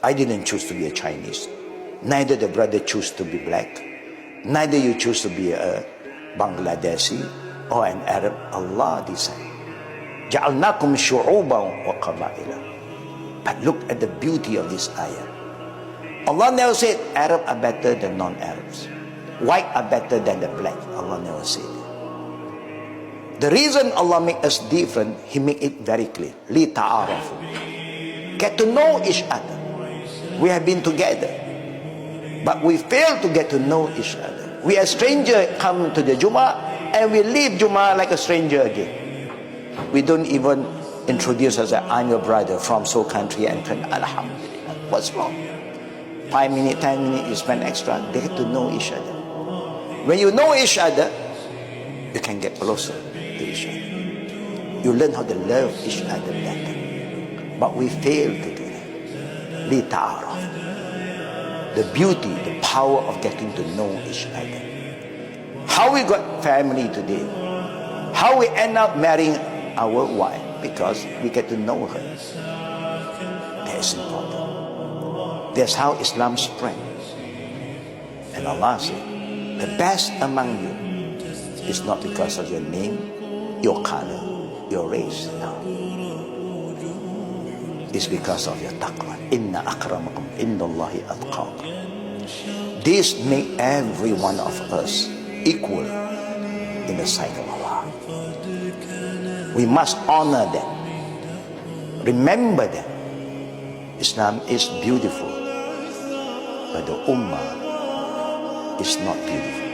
I didn't choose to be a Chinese. Neither the brother choose to be black. Neither you choose to be a Bangladeshi or an Arab. Allah decided. جَعَلْنَاكُمْ شُعُوبًا وَقَبَائِلًا. But look at the beauty of this ayah. Allah never said Arab are better than non-Arabs. White are better than the black. Allah never said it. The reason Allah make us different, He make it very clear. لِتَعَارَفُوا. Get to know each other. We have been together, but we fail to get to know each other. We are stranger come to the Jummah, and we leave Jummah like a stranger again. We don't even introduce us as I'm your brother from so country and Alhamdulillah. What's wrong? 5 minutes, 10 minutes, you spend extra. They get to know each other. When you know each other, you can get closer to each other. You learn how to love each other better. But we fail to do that. لِتَعَارَفُ. The beauty, the power of getting to know each other. How we got family today. How we end up marrying our wife. Because we get to know her. That is important. That's how Islam spread. And Allah said, the best among you is not because of your name, your color, your race. No. It's because of your taqwa. Inna akramakum indallahi atqakum. This make every one of us equal in the sight of Allah. We must honor them. Remember them. Islam is beautiful, but the Ummah is not beautiful.